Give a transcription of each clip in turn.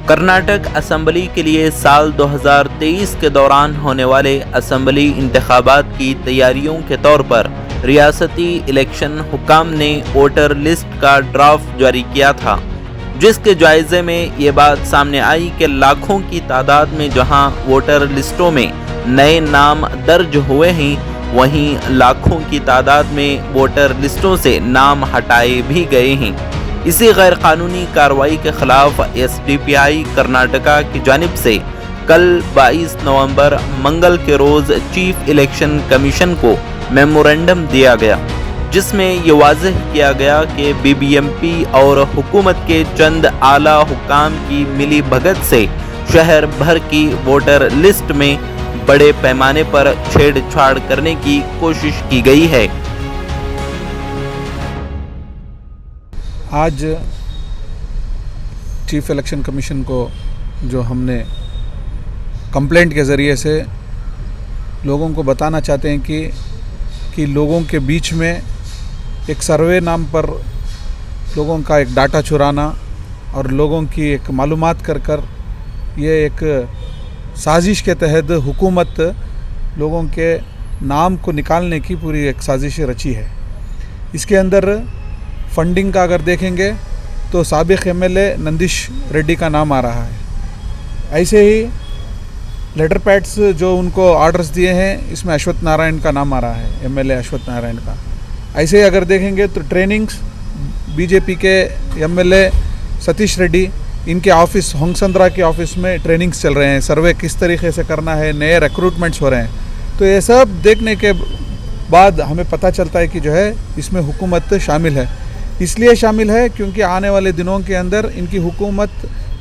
Karnataka assembly के लिए साल 2023 के दौरान होने वाले असेंबली इंतखाबात की तैयारियों के तौर पर रियासती इलेक्शन हुकाम ने वोटर लिस्ट का ड्राफ्ट जारी किया था, जिसके जायजे में ये बात सामने आई कि लाखों की तादाद में जहां वोटर लिस्टों में नए नाम दर्ज हुए हैं, वहीं लाखों की तादाद में वोटर लिस्टों से नाम हटाए भी गए हैं। इसी गैर कानूनी कार्रवाई के खिलाफ एसडीपीआई कर्नाटका की जानिब से कल 22 नवंबर मंगल के रोज चीफ इलेक्शन कमीशन को मेमोरेंडम दिया गया, जिसमें ये वाज़ेह किया गया कि बीबीएमपी और हुकूमत के चंद आला हुकाम की मिली भगत से शहर भर की वोटर लिस्ट में बड़े पैमाने पर छेड़छाड़ करने की कोशिश की गई है। आज चीफ इलेक्शन कमीशन को जो हमने कंप्लेंट के ज़रिए से लोगों को बताना चाहते हैं कि लोगों के बीच में एक सर्वे नाम पर लोगों का एक डाटा चुराना और लोगों की एक मालूमात कर ये एक साजिश के तहत हुकूमत लोगों के नाम को निकालने की पूरी एक साजिश रची है। इसके अंदर फंडिंग का अगर देखेंगे तो साबिक एमएलए नंदिश रेड्डी का नाम आ रहा है। ऐसे ही लेटर पैड्स जो उनको ऑर्डर्स दिए हैं, इसमें अश्वत्थ नारायण का नाम आ रहा है, एमएलए अश्वत्थ नारायण का। ऐसे ही अगर देखेंगे तो ट्रेनिंग्स बीजेपी के एमएलए सतीश रेड्डी, इनके ऑफिस होंगसंद्रा के ऑफिस में ट्रेनिंग्स चल रहे हैं, सर्वे किस तरीके से करना है, नए रिक्रूटमेंट्स हो रहे हैं। तो ये सब देखने के बाद हमें पता चलता है कि जो है इसमें हुकूमत शामिल है। इसलिए शामिल है क्योंकि आने वाले दिनों के अंदर इनकी हुकूमत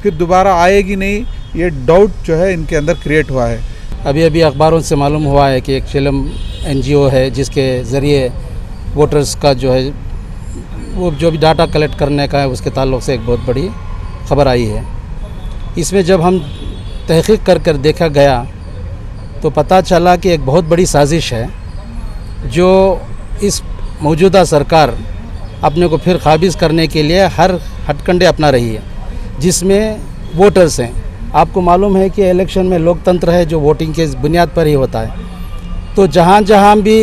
फिर दोबारा आएगी नहीं, ये डाउट जो है इनके अंदर क्रिएट हुआ है। अभी अखबारों से मालूम हुआ है कि एक चिलम एनजीओ है जिसके ज़रिए वोटर्स का जो है वो जो भी डाटा कलेक्ट करने का है उसके ताल्लुक़ से एक बहुत बड़ी खबर आई है। इसमें जब हम तहक़ीक़ कर देखा गया तो पता चला कि एक बहुत बड़ी साजिश है जो इस मौजूदा सरकार अपने को फिर काबिज़ करने के लिए हर हथकंडे अपना रही है, जिसमें वोटर्स हैं। आपको मालूम है कि इलेक्शन में लोकतंत्र है जो वोटिंग के बुनियाद पर ही होता है। तो जहाँ जहाँ भी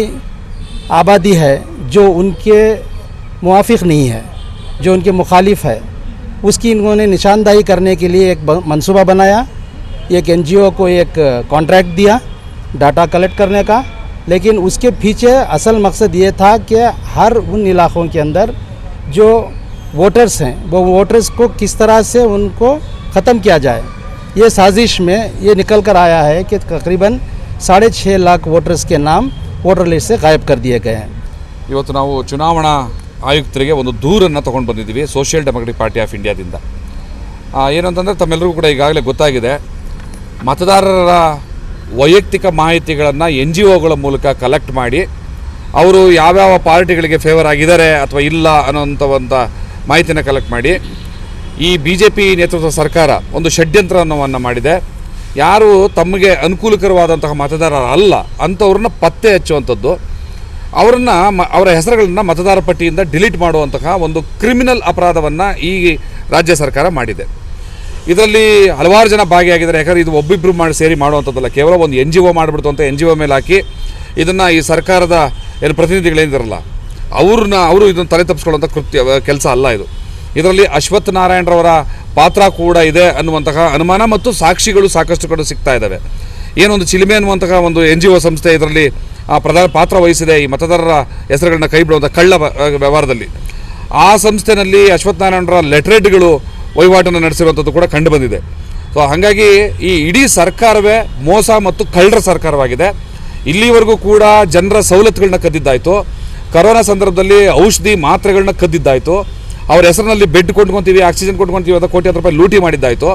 आबादी है जो उनके मुआफ़िक नहीं है, जो उनके मुखालिफ है, उसकी इन्होंने निशानदाही करने के लिए एक मंसूबा बनाया, एक एनजीओ को एक कॉन्ट्रैक्ट दिया डाटा कलेक्ट करने का। लेकिन उसके पीछे असल मकसद ये था कि हर उन इलाक़ों के अंदर जो वोटर्स हैं वो वोटर्स को किस तरह से उनको ख़त्म किया जाए। ये साजिश में ये निकल कर आया है कि तकरीबन 6.5 लाख वोटर्स के नाम वोटर लिस्ट से गायब कर दिए गए हैं। ಇವತ್ತು ನಾವು ಚುನಾವಣಾ ಆಯುಕ್ತರಿಗೆ ಒಂದು ದೂರನ್ನು ತೊಗೊಂಡು ಬಂದಿದ್ದೀವಿ ಸೋಷಿಯಲ್ ಡೆಮೊಕ್ರೆಟಿಕ್ ಪಾರ್ಟಿ ಆಫ್ ಇಂಡಿಯಾದಿಂದ। ಏನಂತಂದರೆ ತಮ್ಮೆಲ್ಲರಿಗೂ ಕೂಡ ಈಗಾಗಲೇ ಗೊತ್ತಾಗಿದೆ, ಮತದಾರರ ವೈಯಕ್ತಿಕ ಮಾಹಿತಿಗಳನ್ನು NGOಗಳ ಮೂಲಕ ಕಲೆಕ್ಟ್ ಮಾಡಿ ಅವರು ಯಾವ್ಯಾವ ಪಾರ್ಟಿಗಳಿಗೆ ಫೇವರ್ ಆಗಿದ್ದಾರೆ ಅಥವಾ ಇಲ್ಲ ಅನ್ನೋಂಥ ಒಂದು ಮಾಹಿತಿನ ಕಲೆಕ್ಟ್ ಮಾಡಿ ಈ BJP ನೇತೃತ್ವದ ಸರ್ಕಾರ ಒಂದು ಷಡ್ಯಂತ್ರವನ್ನು ಮಾಡಿದೆ। ಯಾರು ತಮಗೆ ಅನುಕೂಲಕರವಾದಂತಹ ಮತದಾರರ ಅಲ್ಲ ಅಂಥವ್ರನ್ನ ಪತ್ತೆ ಹಚ್ಚುವಂಥದ್ದು, ಅವರ ಹೆಸರುಗಳನ್ನು ಮತದಾರ ಪಟ್ಟಿಯಿಂದ ಡಿಲೀಟ್ ಮಾಡುವಂತಹ ಒಂದು ಕ್ರಿಮಿನಲ್ ಅಪರಾಧವನ್ನು ಈ ರಾಜ್ಯ ಸರ್ಕಾರ ಮಾಡಿದೆ। ಇದರಲ್ಲಿ ಹಲವಾರು ಜನ ಭಾಗಿಯಾಗಿದ್ದಾರೆ। ಯಾಕಂದರೆ ಇದು ಒಬ್ಬಿಬ್ಬರು ಸೇರಿ ಮಾಡುವಂಥದ್ದಲ್ಲ, ಕೇವಲ ಒಂದು NGO ಮಾಡಿಬಿಡ್ತು ಅಂತ NGO ಮೇಲೆ ಹಾಕಿ ಇದನ್ನು ಈ ಸರ್ಕಾರದ ಏನು ಪ್ರತಿನಿಧಿಗಳೇನಿದಾರಲ್ಲ ಅವರು ಇದನ್ನು ತಲೆ ತಪ್ಪಿಸ್ಕೊಳ್ಳುವಂಥ ಕೆಲಸ ಅಲ್ಲ ಇದು। ಇದರಲ್ಲಿ ಅಶ್ವತ್ಥ ನಾರಾಯಣರವರ ಪಾತ್ರ ಕೂಡ ಇದೆ ಅನ್ನುವಂತಹ ಅನುಮಾನ ಮತ್ತು ಸಾಕ್ಷಿಗಳು ಸಾಕಷ್ಟು ಕಡೆ ಸಿಗ್ತಾ ಇದ್ದಾವೆ। ಏನೊಂದು ಚಿಲಿಮೆ ಅನ್ನುವಂತಹ ಒಂದು NGO ಸಂಸ್ಥೆ ಇದರಲ್ಲಿ ಪ್ರಧಾನ ಪಾತ್ರ ವಹಿಸಿದೆ ಈ ಮತದಾರರ ಹೆಸರುಗಳನ್ನ ಕೈ ಬಿಡುವಂಥ ಕಳ್ಳ ವ್ಯವಹಾರದಲ್ಲಿ। ಆ ಸಂಸ್ಥೆಯಲ್ಲಿ ಅಶ್ವತ್ಥ ನಾರಾಯಣರ ಲೆಟರೇಟ್ಗಳು ವಹಿವಾಟನ್ನು ನಡೆಸಿರುವಂಥದ್ದು ಕೂಡ ಕಂಡು ಬಂದಿದೆ। ಸೊ ಹಾಗಾಗಿ ಈ ಇಡೀ ಸರ್ಕಾರವೇ ಮೋಸ ಮತ್ತು ಕಳ್ಳರ ಸರ್ಕಾರವಾಗಿದೆ। ಇಲ್ಲಿವರೆಗೂ ಕೂಡ ಜನರ ಸವಲತ್ತುಗಳನ್ನ ಕದ್ದಿದ್ದಾಯಿತು, ಕರೋನಾ ಸಂದರ್ಭದಲ್ಲಿ ಔಷಧಿ ಮಾತ್ರೆಗಳನ್ನ ಕದ್ದಿದ್ದಾಯಿತು, ಅವ್ರ ಹೆಸರಿನಲ್ಲಿ ಬೆಡ್ ಕೊಂಡ್ಕೊತೀವಿ, ಆಕ್ಸಿಜನ್ ಕೊಂಡ್ಕೊತೀವಿ ಅಂತ ಕೋಟ್ಯಾಂತರ ರೂಪಾಯಿ ಲೂಟಿ ಮಾಡಿದ್ದಾಯಿತು,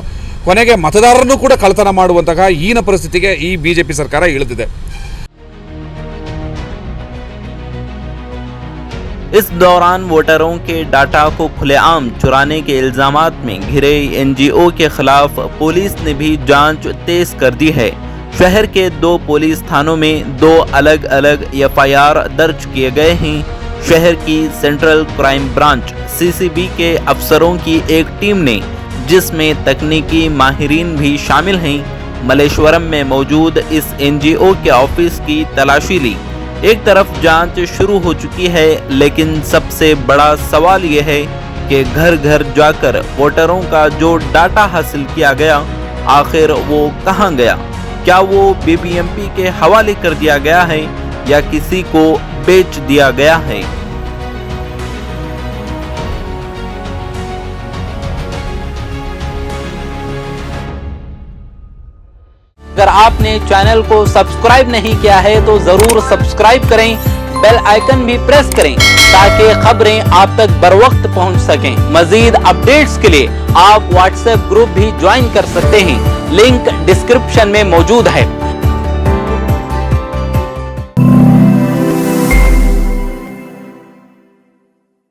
ಕೊನೆಗೆ ಮತದಾರರನ್ನು ಕೂಡ ಕಳ್ಳತನ ಮಾಡುವಂತಹ ಹೀನ ಪರಿಸ್ಥಿತಿಗೆ ಈ BJP ಸರ್ಕಾರ ಇಳಿದಿದೆ। इस दौरान वोटरों के डाटा को खुलेआम चुराने के इल्जामात में घिरे NGO के खिलाफ पुलिस ने भी जांच तेज कर दी है। शहर के 2 पुलिस थानों में 2 अलग अलग FIR दर्ज किए गए हैं। शहर की सेंट्रल क्राइम ब्रांच CCB के अफसरों की एक टीम ने जिसमें तकनीकी माहिरीन भी शामिल हैं। मल्लेश्वरम में मौजूद इस एनजीओ के ऑफिस की तलाशी ली। एक तरफ जांच शुरू हो चुकी है, लेकिन सबसे बड़ा सवाल यह है कि घर घर जाकर वोटरों का जो डाटा हासिल किया गया, आखिर वो कहां गया? क्या वो बीबीएमपी के हवाले कर दिया गया है या किसी को बेच दिया गया है? अगर आपने चैनल को सब्सक्राइब नहीं किया है तो जरूर सब्सक्राइब करें, बेल आइकन भी प्रेस करें ताकि खबरें आप तक बर वक्त पहुंच सकें। मजीद अपडेट्स के लिए आप व्हाट्सएप ग्रुप भी ज्वाइन कर सकते हैं, लिंक डिस्क्रिप्शन में मौजूद है।